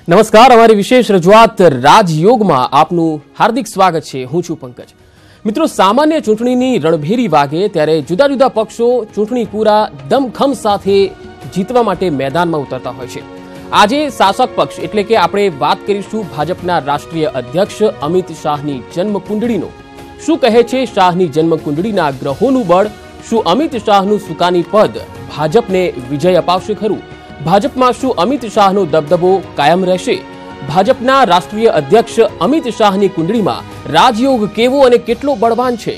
નમસ્કાર, અમારી વિશેષ રજૂઆત રાજયોગમાં આપનું હાર્દિક સ્વાગત છે. હું છું પંકજ. મિત્રો, સામાન્ય ચૂંટણીની રણભેરી વાગે ત્યારે જુદા જુદા પક્ષો ચૂંટણી પૂરા દમખમ સાથે જીતવા માટે મેદાનમાં ઉતરતા હોય છે. આજે શાસક પક્ષ એટલે કે આપણે વાત કરીશું ભાજપના રાષ્ટ્રીય અધ્યક્ષ અમિત શાહની જન્મકુંડળીનો. શું કહે છે શાહની જન્મકુંડળીના ગ્રહોનું બળ? શું અમિત શાહનું સુકાની પદ ભાજપને વિજય અપાવશે ખરું? ભાજપમાં શું અમિત શાહનો દબદબો કાયમ રહેશે? ભાજપના રાષ્ટ્રીય અધ્યક્ષ અમિત શાહની કુંડળીમાં રાજયોગ કેવો અને કેટલો બળવાન છે?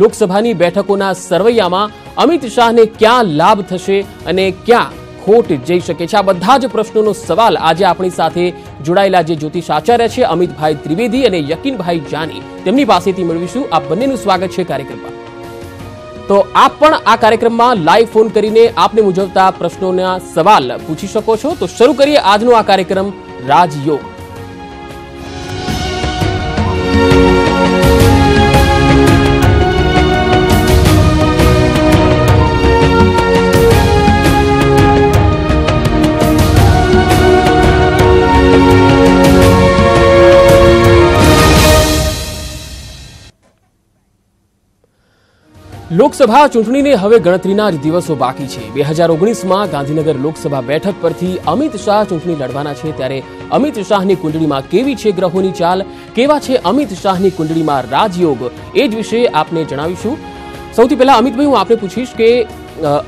લોકસભાની બેઠકોના સરવૈયામાં અમિત શાહને ક્યાં લાભ થશે અને ક્યાં ખોટ જઈ શકે છે? આ બધા જ પ્રશ્નોનો સવાલ આજે આપણી સાથે જોડાયેલા જે જ્યોતિષ આચાર્ય છે અમિતભાઈ ત્રિવેદી અને યકીનભાઈ જાની, તેમની પાસેથી મેળવીશું. આપ બંનેનું સ્વાગત છે કાર્યક્રમમાં. તો આપ પણ આ કાર્યક્રમમાં લાઈવ ફોન કરીને આપને મૂંઝવતા પ્રશ્નોના સવાલ પૂછી શકો છો. તો શરૂ કરીએ આજનો આ કાર્યક્રમ રાજયોગ. લોકસભા ચૂંટણીને હવે ગણતરીના જ દિવસો બાકી છે. 2019માં ગાંધીનગર લોકસભા બેઠક પરથી અમિત શાહ ચૂંટણી લડવાના છે. ત્યારે અમિત શાહની કુંડળીમાં કેવી છે ગ્રહોની ચાલ, કેવા છે અમિત શાહની કુંડળીમાં રાજયોગ, એ જ વિશે આપને જણાવીશું. સૌથી પહેલા અમિતભાઈ, હું આપને પૂછીશ કે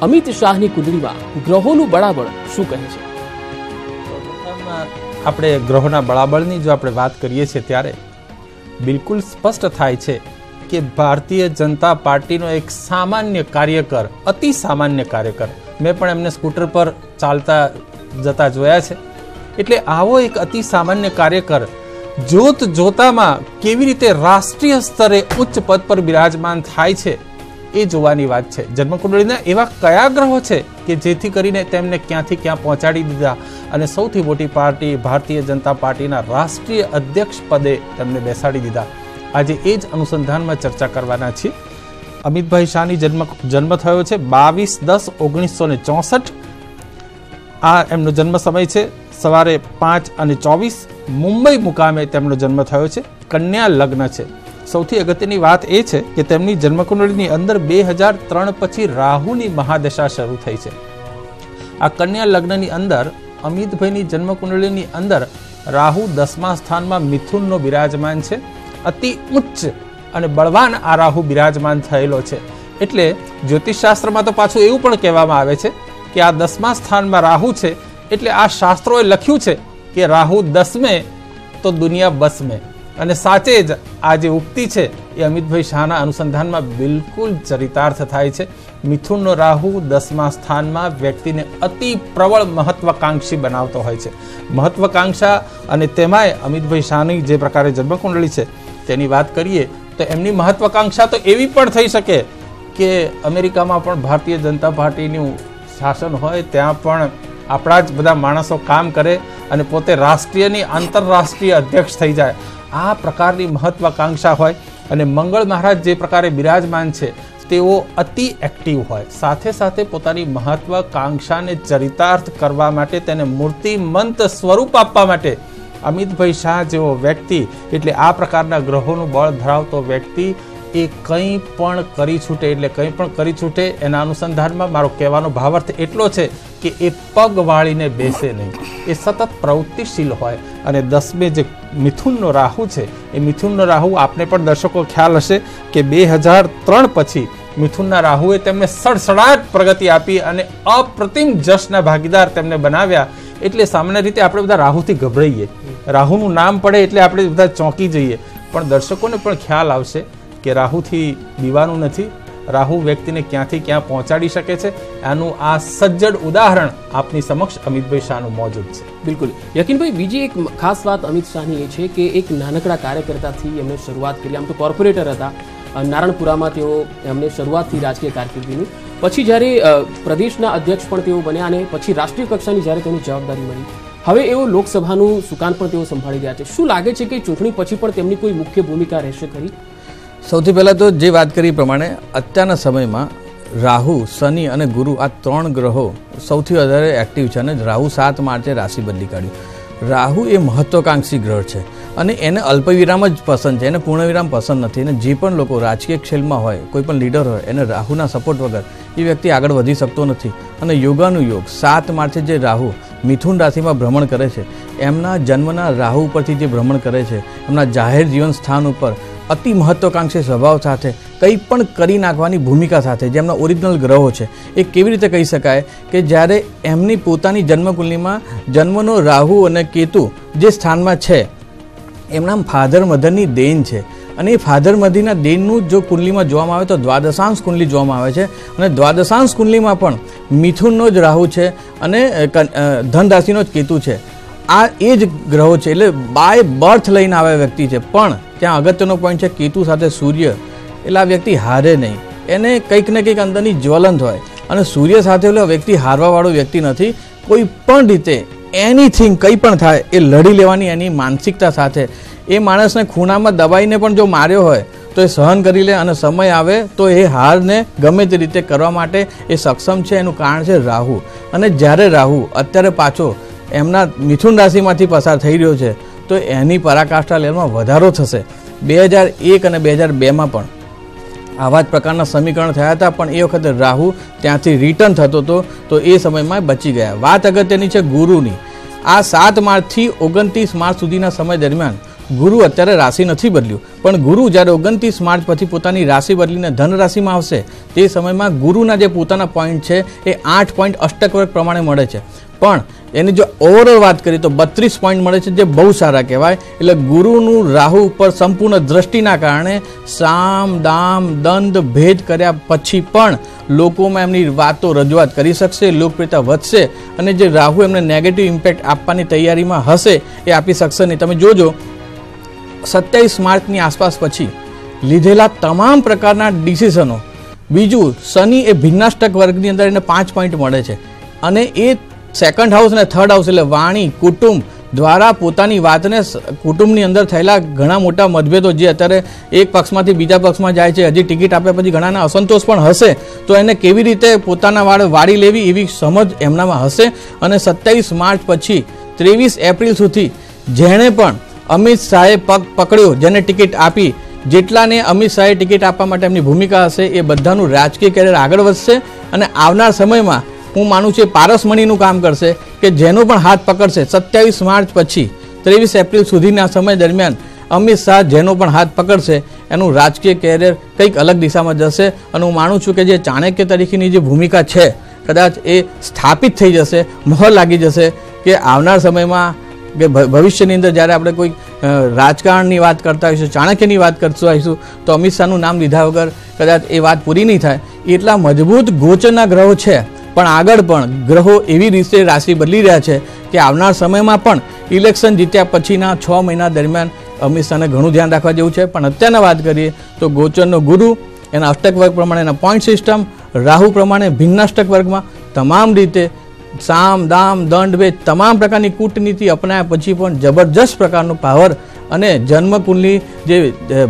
અમિત શાહની કુંડળીમાં ગ્રહોનું બળાબળ શું કહે છે? આપણે ગ્રહોના બળાબળની જો આપણે વાત કરીએ છીએ ત્યારે બિલકુલ સ્પષ્ટ થાય છે કે ભારતીય જનતા પાર્ટીનો એક સામાન્ય કાર્યકર, અતિ સામાન્ય કાર્યકર, મેં પણ એમને સ્કૂટર પર ચાલતા જતા જોયા છે. એટલે આવો એક અતિ સામાન્ય કાર્યકર જોત જોતામાં કેવી રીતે રાષ્ટ્રીય સ્તરે ઉચ્ચ પદ પર બિરાજમાન થાય છે એ જોવાની વાત છે. જન્મકુંડળીના એવા કયા ગ્રહો છે કે જેથી કરીને તેમને ક્યાંથી ક્યાં પહોંચાડી દીધા અને સૌથી મોટી પાર્ટી ભારતીય જનતા પાર્ટીના રાષ્ટ્રીય અધ્યક્ષ પદે તેમને બેસાડી દીધા. આજે એ જ અનુસંધાનમાં ચર્ચા કરવાના છીએ. અમિતભાઈ શાહની જન્મ થયો છે 22/10/1964. આ એમનો જન્મ સમય છે સવારે 5:24. મુંબઈ મુકામે તેમનો જન્મ થયો છે. કન્યા લગ્ન છે. સૌથી અગત્યની વાત એ છે કે તેમની જન્મકુંડળીની અંદર 2003 પછી રાહુની મહાદશા શરૂ થઈ છે. આ કન્યા લગ્નની અંદર અમિતભાઈની જન્મકુંડળીની અંદર રાહુ 10મા સ્થાનમાં મિથુનનો બિરાજમાન છે. અતિ ઉચ્ચ અને બળવાન આ રાહુ બિરાજમાન થયેલો છે. એટલે જ્યોતિષશાસ્ત્રમાં તો પાછું એવું પણ કહેવામાં આવે છે કે આ 10મા સ્થાનમાં રાહુ છે એટલે આ શાસ્ત્રોએ લખ્યું છે કે રાહુ 10મે તો દુનિયા બસમે. અને સાચે જ આ જે ઉક્તિ છે એ અમિતભાઈ શાહના અનુસંધાનમાં બિલકુલ ચરિતાર્થ થાય છે. મિથુનનો રાહુ 10મા સ્થાનમાં વ્યક્તિને અતિ પ્રબળ મહત્વાકાંક્ષી બનાવતો હોય છે. મહત્વાકાંક્ષા અને તેમાંય અમિતભાઈ શાહની જે પ્રકારે જન્મકુંડળી છે તેની વાત કરીએ તો એમની મહત્વાકાંક્ષા તો એવી પણ થઈ શકે કે અમેરિકામાં પણ ભારતીય જનતા પાર્ટીનું શાસન હોય, ત્યાં પણ આપણા જ બધા માણસો કામ કરે અને પોતે રાષ્ટ્રીયની આંતરરાષ્ટ્રીય અધ્યક્ષ થઈ જાય. આ પ્રકારની મહત્વાકાંક્ષા હોય અને મંગળ મહારાજ જે પ્રકારે બિરાજમાન છે તેઓ અતિ એક્ટિવ હોય. સાથે સાથે પોતાની મહત્વાકાંક્ષાને ચરિતાર્થ કરવા માટે, તેને મૂર્તિમંત સ્વરૂપ આપવા માટે અમિતભાઈ શાહ જેવો વ્યક્તિ, એટલે આ પ્રકારના ગ્રહોનું બળ ધરાવતો વ્યક્તિ એ કંઈ પણ કરી છૂટે, એટલે કંઈ પણ કરી છૂટે એના અનુસંધાનમાં મારો કહેવાનો ભાવાર્થ એટલો છે કે એ પગ વાળીને બેસે નહીં, એ સતત પ્રવૃત્તિશીલ હોય. અને 10મે જે મિથુનનો રાહુ છે એ મિથુનનો રાહુ આપને પણ દર્શકો ખ્યાલ હશે કે 2003 પછી મિથુનના રાહુએ તેમને સડસડાટ પ્રગતિ આપી અને અપ્રતિમ જશના ભાગીદાર તેમને બનાવ્યા. એટલે સામાન્ય રીતે આપણે બધા રાહુથી ગભરાઈએ, રાહુનું નામ પડે એટલે આપણે બધા ચોંકી જઈએ. પણ દર્શકોને પણ ખ્યાલ આવશે કે રાહુથી બીવાનું નથી. રાહુ વ્યક્તિને ક્યાંથી ક્યાં પહોંચાડી શકે છે. આનું આ સજ્જડ ઉદાહરણ આપની સમક્ષ અમિતભાઈ શાહનું મોજૂદ છે. બિલકુલ યકીનભાઈ, બીજી એક ખાસ વાત અમિત શાહની એ છે કે એક નાનકડા કાર્યકર્તાથી એમણે શરૂઆત કરી. આમ તો કોર્પોરેટર હતા, નારણપુરામાં તેઓ એમને શરૂઆતથી રાજકીય કારકિર્દીની, પછી જ્યારે પ્રદેશના અધ્યક્ષ પણ તેઓ બન્યા અને પછી રાષ્ટ્રીય કક્ષાની જ્યારે તેની જવાબદારી મળી, હવે એવો લોકસભાનું સુકાન પણ તેઓ સંભાળી રહ્યા છે. શું લાગે છે કે ચૂંટણી પછી પણ તેમની કોઈ મુખ્ય ભૂમિકા રહેશે ખરી? સૌથી પહેલાં તો જે વાત કરી પ્રમાણે અત્યારના સમયમાં રાહુ, શનિ અને ગુરુ આ ત્રણ ગ્રહો સૌથી વધારે એક્ટિવ છે અને રાહુ 7 માર્ચે રાશિ બદલી કાઢ્યું. રાહુ એ મહત્વાકાંક્ષી ગ્રહ છે અને એને અલ્પવિરામ જ પસંદ છે, એને પૂર્ણવિરામ પસંદ નથી. અને જે પણ લોકો રાજકીય ક્ષેત્રમાં હોય, કોઈ પણ લીડર હોય, એને રાહુના સપોર્ટ વગર એ વ્યક્તિ આગળ વધી શકતો નથી. અને યોગાનુયોગ 7 માર્ચે જે રાહુ મિથુન રાશિમાં ભ્રમણ કરે છે, એમના જન્મના રાહુ ઉપરથી જે ભ્રમણ કરે છે, એમના જાહેર જીવન સ્થાન ઉપર અતિ મહત્વાકાંક્ષી સ્વભાવ સાથે કંઈ પણ કરી નાખવાની ભૂમિકા સાથે જે એમના ઓરિજિનલ ગ્રહો છે, એ કેવી રીતે કહી શકાય કે જ્યારે એમની પોતાની જન્મકુંડલીમાં જન્મનો રાહુ અને કેતુ જે સ્થાનમાં છે, એમના ફાધર મધરની દેન છે. અને એ ફાધર મધરના દેનનું જો કુંડલીમાં જોવામાં આવે તો દ્વાદશાંશ કુંડલી જોવામાં આવે છે. અને દ્વાદશાંશ કુંડલીમાં પણ મિથુનનો જ રાહુ છે અને ધન રાશિનો જ કેતુ છે. આ એ જ ગ્રહો છે, એટલે બાય બર્થ લઈને આવે વ્યક્તિ છે. પણ ત્યાં અગત્યનો પોઈન્ટ છે કેતુ સાથે સૂર્ય, એટલે આ વ્યક્તિ હારે નહીં, એને કંઈક ને કંઈક અંદરની જ્વલંત હોય. અને સૂર્ય સાથે એટલે વ્યક્તિ હારવાવાળો વ્યક્તિ નથી. કોઈ પણ રીતે એનીથિંગ કંઈ પણ થાય એ લડી લેવાની એની માનસિકતા સાથે એ માણસને ખૂણામાં દબાઈને પણ જો માર્યો હોય તો એ સહન કરી લે અને સમય આવે તો એ હારને ગમે તે રીતે કરવા માટે એ સક્ષમ છે. એનું કારણ છે રાહુ. અને જ્યારે રાહુ અત્યારે પાછો એમના મિથુન રાશિમાંથી પસાર થઈ રહ્યો છે તો એની પરાકાષ્ઠા લેવલમાં વધારો થશે. 2001 અને 2002માં પણ આવા જ પ્રકારના સમીકરણ થયા હતા, પણ એ વખતે રાહુ ત્યાંથી રિટર્ન થતો હતો તો એ સમયમાં બચી ગયા. વાત અગત્યની છે ગુરુની. આ 7 માર્ચથી 29 માર્ચ સુધીના સમય દરમિયાન ગુરુ અત્યારે રાશિ નથી બદલ્યું, પણ ગુરુ જ્યારે 29 માર્ચ પછી પોતાની રાશિ બદલીને ધન રાશિમાં આવશે તે સમયમાં ગુરુના જે પોતાના પોઈન્ટ છે એ 8 પોઈન્ટ અષ્ટક વર્ગ પ્રમાણે મળે છે. પણ એની જો ઓવરઓલ વાત કરીએ તો 32 પોઈન્ટ મળે છે, જે બહુ સારા કહેવાય. એટલે ગુરુનું રાહુ ઉપર સંપૂર્ણ દ્રષ્ટિના કારણે સામ દામ દંડ ભેદ કર્યા પછી પણ લોકોમાં એમની વાતો રજૂઆત કરી શકશે, લોકપ્રિયતા વધશે. અને જે રાહુ એમને નેગેટિવ ઇમ્પેક્ટ આપવાની તૈયારીમાં હશે એ આપી શકશે નહીં. તમે જોજો 27 માર્ચની આસપાસ પછી લીધેલા તમામ પ્રકારના ડિસિઝનો, બીજું શનિ એ ભિન્નાષ્ટક વર્ગની અંદર એને 5 પોઈન્ટ મળે છે. અને એ સેકન્ડ હાઉસ અને થર્ડ હાઉસ એટલે વાણી કુટુંબ દ્વારા પોતાની વાતને, કુટુંબની અંદર થયેલા ઘણા મોટા મતભેદો જે અત્યારે એક પક્ષમાંથી બીજા પક્ષમાં જાય છે, હજી ટિકિટ આપ્યા પછી ઘણાના અસંતોષ પણ હશે, તો એને કેવી રીતે પોતાના વાળી લેવી એવી સમજ એમનામાં હશે. અને 27 માર્ચ પછી 23 એપ્રિલ સુધી જેણે પણ અમિત શાહે પગ પકડ્યો, જેને ટિકિટ આપી, જેટલાને અમિત શાહે ટિકિટ આપવા માટે એમની ભૂમિકા હશે, એ બધાનું રાજકીય કેરિયર આગળ વધશે. અને આવનાર સમયમાં હું માનું છું પારસમણીનું કામ કરશે કે જેનો પણ હાથ પકડશે 27 માર્ચ પછી 23 એપ્રિલ સુધીના સમય દરમિયાન અમિત શાહ જેનો પણ હાથ પકડશે એનું રાજકીય કેરિયર કંઈક અલગ દિશામાં જશે. અને હું માનું છું કે જે ચાણક્ય તરીકેની જે ભૂમિકા છે કદાચ એ સ્થાપિત થઈ જશે, મોહર લાગી જશે કે આવનાર સમયમાં કે ભવિષ્યની અંદર જ્યારે આપણે કોઈ રાજકારણની વાત કરતા હોઈશું, ચાણક્યની વાત કરતા હોઈશું, તો અમિત શાહનું નામ લીધા વગર કદાચ એ વાત પૂરી નહીં થાય. એટલા મજબૂત ગોચરના ગ્રહો છે. પણ આગળ પણ ગ્રહો એવી રીતે રાશિ બદલી રહ્યા છે કે આવનાર સમયમાં પણ ઇલેક્શન જીત્યા પછીના 6 મહિના દરમિયાન અમિત શાહને ઘણું ધ્યાન રાખવા જેવું છે. પણ અત્યારના વાત કરીએ તો ગોચરનો ગુરુ એના અષ્ટક વર્ગ પ્રમાણે એના પોઈન્ટ સિસ્ટમ, રાહુ પ્રમાણે ભિન્નાષ્ટક વર્ગમાં તમામ રીતે સામ દામ દંડ ભેદ તમામ પ્રકારની કૂટનીતિ અપનાવ્યા પછી પણ જબરજસ્ત પ્રકારનો પાવર. અને જન્મ કુંડલી જે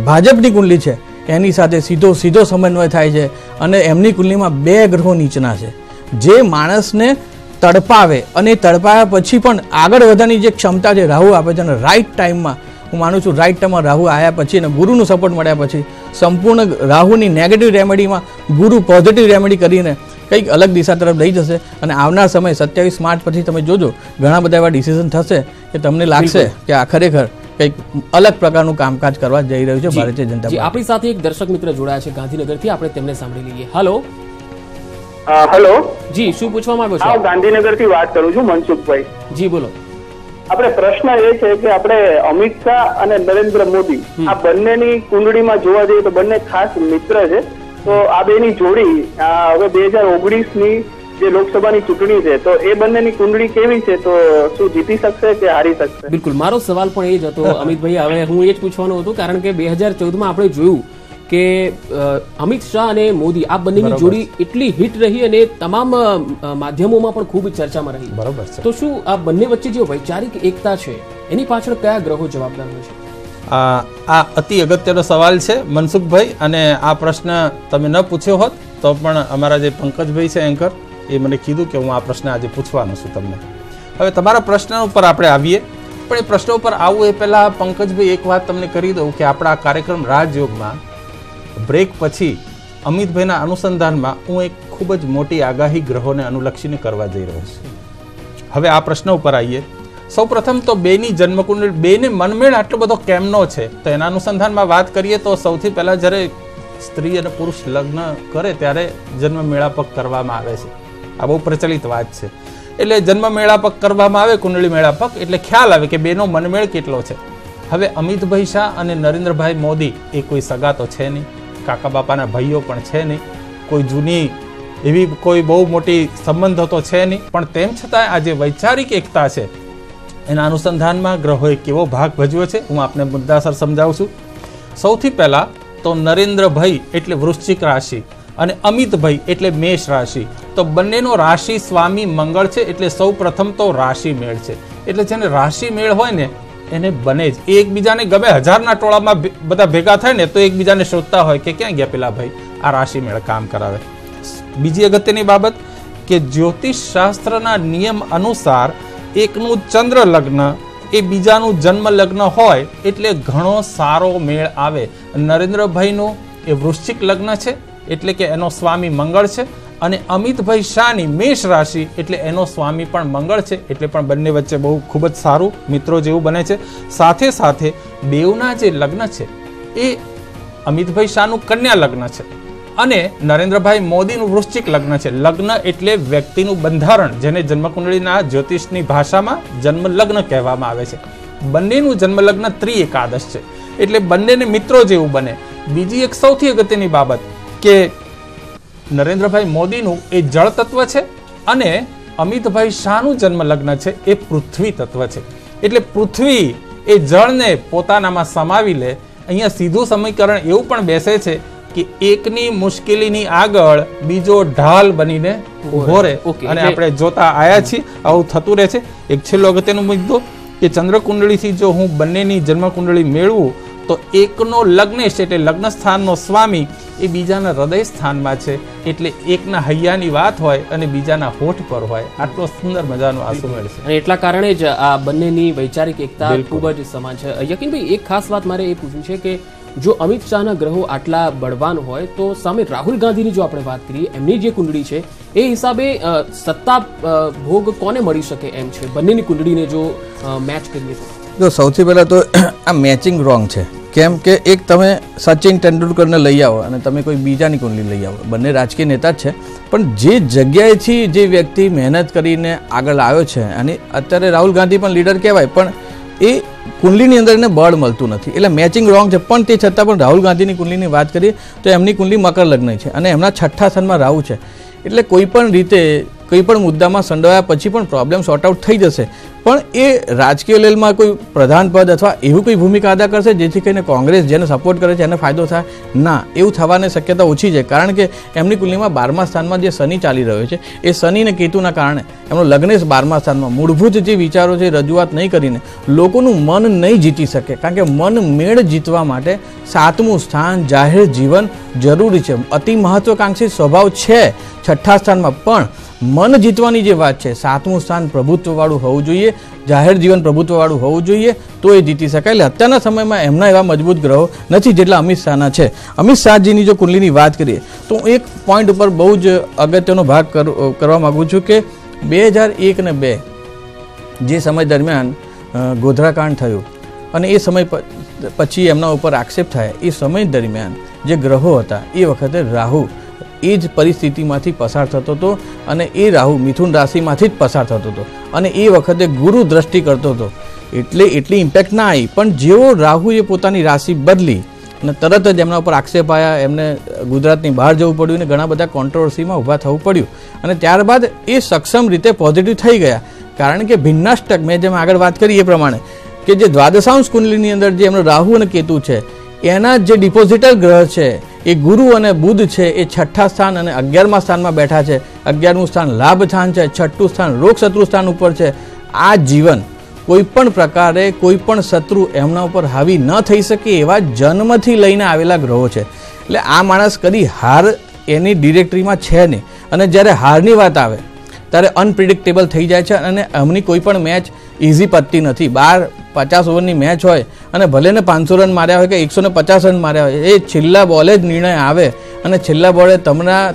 ભાજપની કુંડલી છે એની સાથે સીધો સમન્વય થાય છે. અને એમની કુંડલીમાં 2 ગ્રહો નીચના છે જે માણસને તડપાવે, અને તડપાયા પછી પણ આગળ વધવાની જે ક્ષમતા છે રાહુ આપે છે. અને રાઈટ ટાઈમમાં, હું માનું છું રાઈટ ટાઈમમાં રાહુ આવ્યા પછી અને ગુરુનું સપોર્ટ મળ્યા પછી સંપૂર્ણ રાહુની નેગેટિવ રેમેડીમાં ગુરુ પોઝિટિવ રેમેડી કરીને કંઈક અલગ દિશા તરફ લઈ જશે. અને આવનાર સમય 27 માર્ચ પછી તમે જોજો ઘણા બધા એવા ડિસિઝન થશે કે તમને લાગશે કે આ ખરેખર કંઈક અલગ પ્રકારનું કામકાજ કરવા જઈ રહ્યું છે ભારતીય જનતા પાર્ટી. આપણી સાથે એક દર્શક મિત્ર જોડાયા છે ગાંધીનગરથી, આપણે તેમને સાંભળી લઈએ. હેલો. હેલો જી, શું પૂછવા માંગો છો? હું ગાંધીનગરથી વાત કરું છું, મનસુખભાઈ. જી બોલો. આપણે પ્રશ્ન એ છે કે આપણે અમિત શાહ અને નરેન્દ્ર મોદી આ બંનેની કુંડળીમાં જોવા જઈએ તો બંને ખાસ મિત્ર છે. તો આ બેની જોડી હવે 2019ની જે લોકસભાની ચૂંટણી છે તો એ બંનેની કુંડળી કેવી છે? તો શું જીતી શકશે કે હારી શકશે? બિલકુલ, મારો સવાલ પણ એ જ હતો અમિતભાઈ. હવે હું એ જ પૂછવાનું હતું કારણ કે 2014માં આપણે જોયું કે અમિત શાહ અને મોદી આ બંનેની જોડી એટલી હિટ રહી અને તમામ માધ્યમોમાં પણ ખૂબ ચર્ચામાં રહી. બરોબર છે. તો શું આ બંને વચ્ચે જે વૈચારિક એકતા છે એની પાછળ કયા ગ્રહો જવાબદાર હોય છે? આ અતિ અગત્યનો સવાલ છે મનસુખભાઈ. અને આ પ્રશ્ન તમે ન પૂછ્યો હોત તો પણ અમારા જે પંકજભાઈ છે એન્કર, એ મને કીધું કે હું આ પ્રશ્ન આજે પૂછવાનો છું તમને. હવે તમારા પ્રશ્ન ઉપર આપણે આવીએ પણ એ પ્રશ્નો પર આવું એ પહેલા પંકજભાઈ એક વાત તમને કરી દઉં કે આપણા કાર્યક્રમ રાજયોગમાં બ્રેક પછી અમિતભાઈના અનુસંધાનમાં હું એક ખૂબ જ મોટી આગાહી ગ્રહોને અનુલક્ષીને કરવા જઈ રહ્યો છું. હવે આ પ્રશ્ન ઉપર આવીએ. સૌ પ્રથમ તો બેની જન્મકુંડળી, બેને મનમેળ આટલો બધો કેમનો છે, તો એના અનુસંધાનમાં વાત કરીએ તો સૌથી પહેલા જ્યારે સ્ત્રી અને પુરુષ લગ્ન કરે ત્યારે જન્મ મેળાપક કરવામાં આવે છે. આ બહુ પ્રચલિત વાત છે. એટલે જન્મ મેળાપક કરવામાં આવે, કુંડળી મેળાપક, એટલે ખ્યાલ આવે કે બેનો મનમેળ કેટલો છે. હવે અમિતભાઈ શાહ અને નરેન્દ્રભાઈ મોદી એ કોઈ સગા તો છે નહીં, કાકા બાપાના ભાઈઓ પણ છે નહીં, કોઈ જૂની એવી કોઈ બહુ મોટી સંબંધો તો છે નહીં, પણ તેમ છતાં આ જે વૈચારિક એકતા છે એના અનુસંધાનમાં ગ્રહોએ કેવો ભાગ ભજવ્યો છે હું આપને મુદ્દાસર સમજાવું છું. સૌથી પહેલા તો નરેન્દ્રભાઈ એટલે વૃશ્ચિક રાશિ અને અમિતભાઈ એટલે મેષ રાશિ, તો બંનેનો રાશિ સ્વામી મંગળ છે, એટલે સૌ પ્રથમ તો રાશિ મેળ છે. એટલે જેને રાશિ મેળ હોય ને એને બને જ. એકબીજાને ગમે હજારના ટોળામાં બધા ભેગા થાય ને તો એકબીજાને શોધતા હોય કે ક્યાં ગયા પેલા ભાઈ, આ રાશિ મેળ કામ કરાવે. બીજી અગત્યની બાબત કે જ્યોતિષ શાસ્ત્રના નિયમ અનુસાર એકનું ચંદ્ર લગ્ન એ બીજાનું જન્મ લગ્ન હોય એટલે ઘણો સારો મેળ આવે. નરેન્દ્રભાઈનું એ વૃશ્ચિક લગ્ન છે એટલે કે એનો સ્વામી મંગળ છે, અને અમિતભાઈ શાહની મેષ રાશિ એટલે એનો સ્વામી પણ મંગળ છે, એટલે પણ બંને વચ્ચે બહુ ખૂબ જ સારું મિત્રો જેવું બને છે. સાથે સાથે બેવના જે લગ્ન છે એ અમિતભાઈ શાહનું કન્યા લગ્ન છે અને નરેન્દ્રભાઈ મોદીનું વૃશ્ચિક લગ્ન છે. લગ્ન એટલે વ્યક્તિનું બંધારણ, જેને જન્મકુંડળીના જ્યોતિષની ભાષામાં જન્મ લગ્ન કહેવામાં આવે છે. બંનેનું જન્મ લગ્ન ત્રિએકાદશ છે એટલે બંનેને મિત્રો જેવું બને. બીજી એક સૌથી અગત્યની બાબત કે નરેન્દ્રભાઈ મોદીનું એ જળ તત્વ છે અને અમિતભાઈ શાહનું જન્મ લગ્ન છે એ પૃથ્વી તત્વ છે. એટલે પૃથ્વી એ જળને પોતાનામાં સમાવી લે. અહીંયા સીધું સમીકરણ એવું પણ બેસે છે કે એકની મુશ્કેલીની આગળ બીજો ઢાલ બનીને ઉભો રહે, અને આપણે જોતા આયા છીએ આવું થતું રહે છે. એક છેલ્લો અગત્યનો મુદ્દો કે ચંદ્ર કુંડળીથી જો હું બંનેની જન્મ કુંડળી મેળવું તો એકનો લગ્નેશ એટલે લગ્ન સ્થાનનો સ્વામી એ બીજાના હૃદય સ્થાનમાં છે, એટલે એકના હૈયાની વાત હોય અને બીજાના હોઠ પર હોય. આટલો સુંદર મજાનો આ સુમેળ છે, અને એટલા કારણે જ આ બંનેની વૈચારિક એકતા ખૂબ જ સમાન છે. યકીનભાઈ, એક ખાસ વાત મારે એ પૂછવું છે કે જો અમિત શાહના ગ્રહો આટલા બળવાન હોય તો સામે રાહુલ ગાંધીની જો આપણે વાત કરીએ, એમની જે કુંડળી છે એ હિસાબે સત્તા ભોગ કોને મળી શકે એમ છે બંનેની કુંડળીને જો મેચ કરીએ તો? જો સૌથી પહેલાં તો આ મેચિંગ રોંગ છે. કેમ કે એક તમે સચિન તેંડુલકરને લઈ આવો અને તમે કોઈ બીજાની કુંડળી લઈ આવો, બંને રાજકીય નેતા જ છે, પણ જે જગ્યાએથી જે વ્યક્તિ મહેનત કરીને આગળ આવ્યો છે, અને અત્યારે રાહુલ ગાંધી પણ લીડર કહેવાય, પણ એ કુંડલીની અંદર એને બળ મળતું નથી, એટલે મેચિંગ રોંગ છે. પણ તે છતાં પણ રાહુલ ગાંધીની કુંડલીની વાત કરીએ તો એમની કુંડલી મકર લગ્ન છે અને એમના 6ઠ્ઠા સ્થાનમાં રાહુ છે, એટલે કોઈ પણ રીતે કોઈ પણ મુદ્દામાં સંડોવાયા પછી પણ પ્રોબ્લેમ સોર્ટ આઉટ થઈ જશે. પણ એ રાજકીય લેવલમાં કોઈ પ્રધાન પદ અથવા એવું કોઈ ભૂમિકા અદા કરશે જેથી કરીને કોંગ્રેસ જેને સપોર્ટ કરે છે એને ફાયદો થાય? ના, એવું થવાની શક્યતા ઓછી છે. કારણ કે એમની કુંડલીમાં 12મા સ્થાનમાં જે શનિ ચાલી રહ્યો છે એ શનિ અને કેતુના કારણે એમનો લગ્નેશ 12મા સ્થાનમાં મૂળભૂત જે વિચારો છે રજૂઆત નહીં કરીને લોકોનું મન નહીં જીતી શકે. કારણ કે મન મેળ જીતવા માટે 7મું સ્થાન જાહેર જીવન જરૂરી છે. અતિ મહત્વાકાંક્ષી સ્વભાવ છે 6ઠ્ઠા સ્થાનમાં, પણ મન જીતવાની જે વાત છે 7મું સ્થાન પ્રભુત્વવાળું હોવું જોઈએ, જાહેર જીવન પ્રભુત્વવાળું હોવું જોઈએ, તો એ જીતી શકાય. એટલે અત્યારના સમયમાં એમના એવા મજબૂત ગ્રહો નથી જેટલા અમિત શાહના છે. અમિત શાહજીની જો કુંડલીની વાત કરીએ તો હું એક પોઈન્ટ ઉપર બહુ જ અગત્યનો ભાગ કરવા માગું છું કે 2001 અને 2 જે સમય દરમિયાન ગોધરાકાંડ થયું અને એ સમય પછી એમના ઉપર આક્ષેપ થાય, એ સમય દરમિયાન જે ગ્રહો હતા એ વખતે રાહુ એ જ પરિસ્થિતિમાંથી પસાર થતો હતો અને એ રાહુ મિથુન રાશિમાંથી જ પસાર થતો હતો અને એ વખતે ગુરુ દ્રષ્ટિ કરતો હતો, એટલે એટલી ઇમ્પેક્ટ ના આવી. પણ જેવો રાહુએ પોતાની રાશિ બદલી અને તરત જ એમના ઉપર આક્ષેપ આવ્યા, એમને ગુજરાતની બહાર જવું પડ્યું અને ઘણા બધા કોન્ટ્રોવર્સીમાં ઊભા થવું પડ્યું, અને ત્યારબાદ એ સક્ષમ રીતે પોઝિટિવ થઈ ગયા. કારણ કે ભિન્નાષ્ટક, મેં જેમ આગળ વાત કરી એ પ્રમાણે કે જે દ્વાદશાંશ કુંડલીની અંદર જે એમનો રાહુ અને કેતુ છે એના જે ડિપોઝિટર ગ્રહ છે એ ગુરુ અને બુધ છે એ 6ઠ્ઠા સ્થાન અને 11મા સ્થાનમાં બેઠા છે. 11મું સ્થાન લાભ સ્થાન છે, 6ઠ્ઠું સ્થાન રોગ શત્રુ સ્થાન ઉપર છે. આ જીવન કોઈ પણ પ્રકારે કોઈ પણ શત્રુ એમના ઉપર હાવી ન થઈ શકે એવા જન્મથી લઈને આવેલા ગ્રહો છે. એટલે આ માણસ કદી હાર એની ડિરેક્ટરીમાં છે નહીં. અને જ્યારે હારની વાત આવે ત્યારે અનપ્રિડિક્ટેબલ થઈ જાય છે અને એમની કોઈ પણ મેચ ઇઝી પતતી નથી. 50 ઓવરની મેચ હોય અને ભલે ને 500 રન માર્યા હોય કે 150 રન માર્યા હોય, એ છેલ્લા બોલે જ નિર્ણય આવે અને છેલ્લા બોલે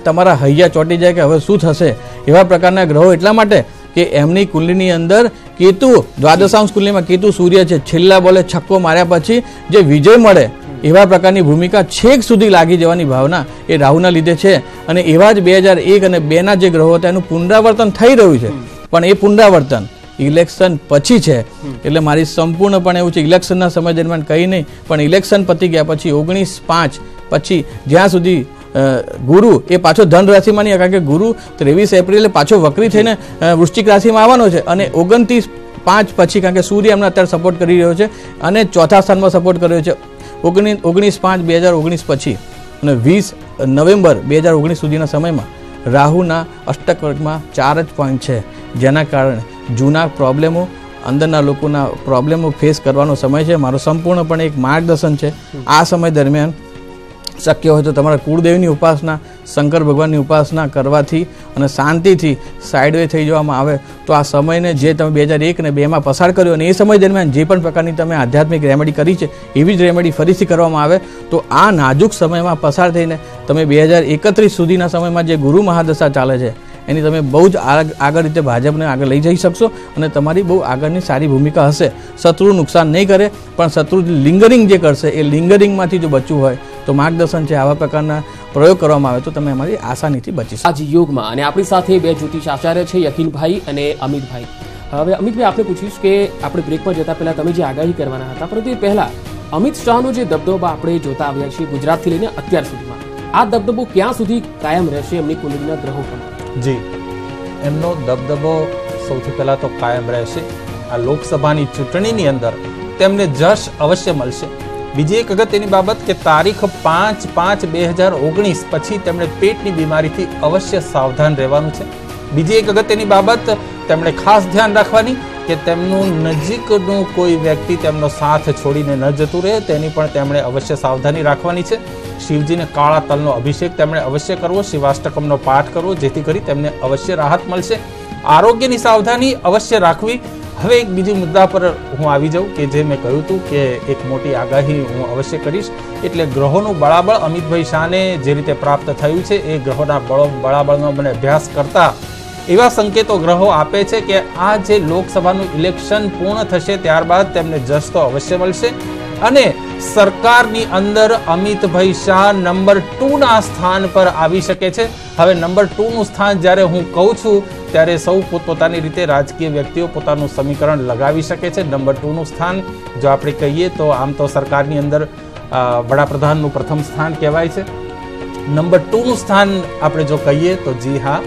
તમારા હૈયા ચોંટી જાય કે હવે શું થશે. એવા પ્રકારના ગ્રહો એટલા માટે કે એમની કુંડલીની અંદર કેતુ, દ્વાદશાંશ કુંડલીમાં કેતુ સૂર્ય છે. છેલ્લા બોલે છક્કો માર્યા પછી જે વિજય મળે એવા પ્રકારની ભૂમિકા છેક સુધી લાગી જવાની ભાવના એ રાહુના લીધે છે. અને એવા જ 2001 અને 2ના જે ગ્રહો હતા એનું પુનરાવર્તન થઈ રહ્યું છે. પણ એ પુનરાવર્તન ઇલેક્શન પછી છે. એટલે મારી સંપૂર્ણપણે એવું છે, ઇલેક્શનના સમય દરમિયાન કંઈ નહીં, પણ ઇલેક્શન પતી ગયા પછી 19/5 પછી જ્યાં સુધી ગુરુ એ પાછો ધન રાશિમાં નહીં, કારણ કે ગુરુ 23 એપ્રિલે પાછો વક્રી થઈને વૃશ્ચિક રાશિમાં આવવાનો છે. અને 29/5 પછી, કારણ કે સૂર્ય એમને અત્યારે સપોર્ટ કરી રહ્યો છે અને ચોથા સ્થાનમાં સપોર્ટ કરી રહ્યો છે 19/5/2019 પછી અને 20 નવેમ્બર 2019 સુધીના સમયમાં રાહુના અષ્ટક વર્ગમાં 4 જ પોઈન્ટ છે, જેના કારણે જૂના પ્રોબ્લેમો, અંદરના લોકોના પ્રોબ્લેમો ફેસ કરવાનો સમય છે. મારો સંપૂર્ણપણે એક માર્ગદર્શન છે. આ સમય દરમિયાન શક્ય હોય તો તમારા કુળદેવની ઉપાસના, શંકર ભગવાનની ઉપાસના કરવાથી અને શાંતિથી સાઇડવે થઈ જવામાં આવે તો આ સમયને જે તમે 2001 અને 2માં પસાર કર્યો અને એ સમય દરમિયાન જે પણ પ્રકારની તમે આધ્યાત્મિક રેમેડી કરી છે એવી જ રેમેડી ફરીથી કરવામાં આવે તો આ નાજુક સમયમાં પસાર થઈને તમે 2031 સુધીના સમયમાં જે ગુરુ મહાદશા ચાલે છે એની તમે બહુ જ આગળ રીતે ભાજપને આગળ લઈ જઈ શકશો અને તમારી બહુ આગળની સારી ભૂમિકા હશે. શત્રુ નુકસાન નહીં કરે, પણ શત્રુ લિંગરિંગ જે કરશે એ લિંગરિંગમાંથી જો બચવું હોય તો માર્ગદર્શન છે, આવા પ્રકારના પ્રયોગ કરવામાં આવે તો તમે અમારી આસાનીથી બચી શકો. આજ યોગમાં અને આપણી સાથે 2 જ્યોતિષ આચાર્ય છે, યકીનભાઈ અને અમિતભાઈ. હવે અમિતભાઈ, આપણે પૂછીશ કે આપણે બ્રેકમાં જતા પહેલા તમે જે આગાહી કરવાના હતા, પરંતુ એ પહેલા અમિત શાહનો જે દબદબો આપણે જોતા આવ્યા છીએ ગુજરાતથી લઈને અત્યાર સુધીમાં, આ દબદબો ક્યાં સુધી કાયમ રહેશે એમની કુંડળીના ગ્રહો પ્રમાણે? જી, એમનો દબદબો સૌથી પહેલા તો કાયમ રહેશે. આ લોકસભાની ચૂંટણીની અંદર તેમને જશ અવશ્ય મળશે. બીજી એક અગત્યની બાબત કે તારીખ 5/5/2019 પછી તેમણે પેટની બીમારીથી અવશ્ય સાવધાન રહેવાનું છે. બીજી એક અગત્યની બાબત તેમણે ખાસ ધ્યાન રાખવાની કે તેમનું નજીકનું કોઈ વ્યક્તિ તેમનો સાથ છોડીને ન જતું રહે, તેની પણ તેમણે અવશ્ય સાવધાની રાખવાની છે. શિવજીને કાળા તલનો અભિષેક તેમણે અવશ્ય કરવો, શિવાષ્ટકમનો પાઠ કરવો, જેથી કરી તેમને અવશ્ય રાહત મળશે. આરોગ્યની સાવધાની અવશ્ય રાખવી. હવે એક બીજી મુદ્દા પર હું આવી જાઉં કે જે મેં કહ્યું હતું કે એક મોટી આગાહી હું અવશ્ય કરીશ. એટલે ગ્રહોનું બળાબળ અમિતભાઈ શાહને જે રીતે પ્રાપ્ત થયું છે એ ગ્રહોના બળાબળનો મને અભ્યાસ કરતા એવા સંકેતો ગ્રહો આપે છે કે આ જે લોકસભાનું ઇલેક્શન પૂર્ણ થશે ત્યારબાદ તેમને જશ તો અવશ્ય મળશે અને સરકારની અંદર અમિતભાઈ શાહ નંબર 2ના સ્થાન પર આવી શકે છે. હવે નંબર 2નું સ્થાન જ્યારે હું કહું છું ત્યારે સૌ પોતપોતાની રીતે રાજકીય વ્યક્તિઓ પોતાનું સમીકરણ લગાવી શકે છે. નંબર 2નું સ્થાન જો આપણે કહીએ તો આમ તો સરકારની અંદર વડાપ્રધાનનું પ્રથમ સ્થાન કહેવાય છે. નંબર 2નું સ્થાન આપણે જો કહીએ તો જી હા,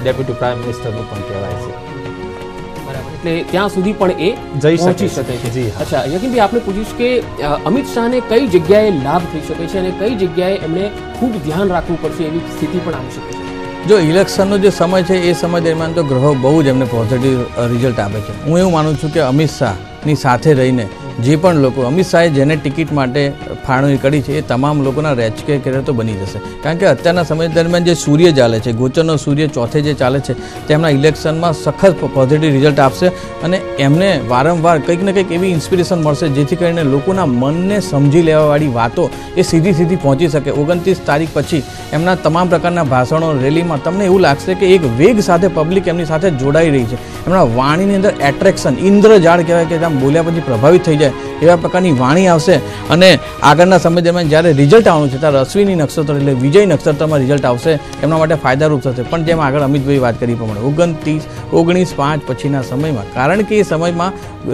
ડેપ્યુટી પ્રાઇમ મિનિસ્ટરનું પણ કહેવાય છે. એટલે ત્યાં સુધી પણ એ પહોંચી શકે છે. અચ્છા યકીનભાઈ, આપણે પૂછ્યું કે અમિત શાહને કઈ જગ્યાએ લાભ થઈ શકે છે અને કઈ જગ્યાએ એમને ખૂબ ધ્યાન રાખવું પડશે એવી સ્થિતિ પણ આવી શકે છે? જો ઇલેક્શનનો જે સમય છે એ સમય દરમિયાન તો ગ્રહો બહુ જ એમને પોઝિટિવ રિઝલ્ટ આપે છે. હું એવું માનું છું કે અમિત શાહની સાથે રહીને જે પણ લોકો, અમિત શાહે જેને ટિકિટ માટે ફાળવણી કરી છે એ તમામ લોકોના રાજકીય કેરિયર તો બની જશે. કારણ કે અત્યારના સમય દરમિયાન જે સૂર્ય ચાલે છે, ગોચરનો સૂર્ય ચોથે જે ચાલે છે, તેમના ઇલેક્શનમાં સખત પોઝિટિવ રિઝલ્ટ આપશે અને એમને વારંવાર કંઈક ને કંઈક એવી ઇન્સ્પિરેશન મળશે જેથી કરીને લોકોના મનને સમજી લેવાવાળી વાતો એ સીધી પહોંચી શકે. 29 તારીખ પછી એમના તમામ પ્રકારના ભાષણો, રેલીમાં તમને એવું લાગશે કે એક વેગ સાથે પબ્લિક એમની સાથે જોડાઈ રહી છે. એમના વાણીની અંદર એટ્રેક્શન, ઇન્દ્રજાળ કહેવાય કે આમ બોલ્યા પછી પ્રભાવિત થઈ જાય એવા પ્રકારની વાણી આવશે. અને આગળના સમય દરમિયાન જ્યારે રિઝલ્ટ આવવાનું છે ત્યારે અશ્વિની નક્ષત્ર એટલે વિજય નક્ષત્રમાં રિઝલ્ટ આવશે, એમના માટે ફાયદારૂપ થશે. પણ જેમ આગળ અમિતભાઈ વાત કરી પ્રમાણે 29/5 પછીના સમયમાં, કારણ કે એ સમયમાં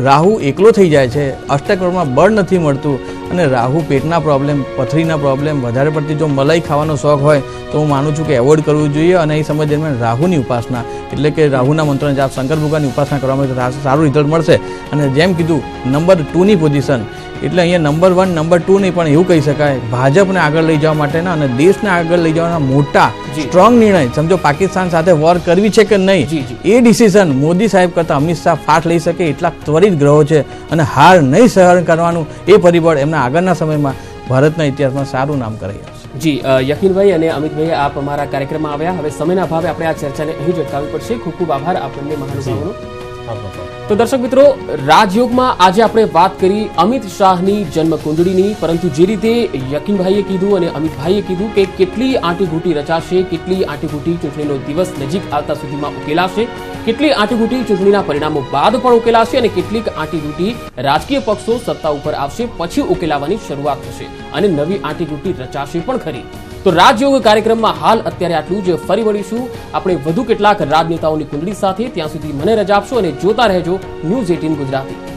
રાહુ એકલો થઈ જાય છે, અષ્ટકવર્ગમાં બળ નથી મળતું અને રાહુ પેટના પ્રોબ્લેમ, પથરીના પ્રોબ્લેમ, વધારે પડતી જો મલાઈ ખાવાનો શોખ હોય તો હું માનું છું કે એવોઇડ કરવું જોઈએ. અને એ સમય દરમિયાન રાહુની ઉપાસના એટલે કે રાહુના મંત્રને જાપ, શંકર ભગવાનની ઉપાસના કરવામાં સારું રિઝલ્ટ મળશે. અને જેમ કીધું નંબર 2ની પોઝિશન એટલે અહીંયા નંબર 1, નંબર 2 નહીં પણ એવું કહી શકાય ભાજપને આગળ લઈ જવા માટેના અને દેશને આગળ લઈ જવાના મોટા સ્ટ્રોંગ નિર્ણય, સમજો પાકિસ્તાન સાથે વોર કરવી છે કે નહીં એ ડિસિઝન મોદી સાહેબ કરતા અમિત શાહ ફાટ લઈ શકે એટલા ત્વરિત ગ્રહો છે અને હાર નહીં સહન કરવાનું એ પરિબળ એમના આગળના સમયમાં ભારતના ઇતિહાસમાં સારું નામ કરાઈ આવશે. જી યકીનભાઈ અને અમિતભાઈ, આપ અમારા કાર્યક્રમમાં આવ્યા. હવે સમયના અભાવે આપણે આ ચર્ચાને અહીં જ અટકાવવી પડશે. ખૂબ ખૂબ આભાર આપ બંને મહાનુભાવોનો. તો દર્શક મિત્રો, રાજયોગમાં આજે આપણે વાત કરી અમિત શાહની જન્મ કુંડળીની, પરંતુ જે રીતે યકીનભાઈએ કીધું અને અમિતભાઈએ કીધું કે કેટલી આંટીઘૂંટી રચાશે, કેટલી આંટીઘૂંટી ચૂંટણીનો દિવસ નજીક આવતા સુધીમાં ઉકેલાશે, કેટલી આંટીઘૂંટી ચૂંટણીના પરિણામો બાદ પણ ઉકેલાશે અને કેટલીક આંટીઘૂંટી રાજકીય પક્ષો સત્તા ઉપર આવશે પછી ઉકેલાવાની શરૂઆત થશે અને નવી આંટીઘૂંટી રચાશે પણ ખરી. તો રાજયોગ કાર્યક્રમમાં હાલ અત્યારે આટલું જ. ફરી મળીશું આપણે વધુ કેટલાક રાજનેતાઓની કુંડળી સાથે. ત્યાં સુધી મને રજા આપશો અને જોતા રહેજો News 18 ગુજરાતી.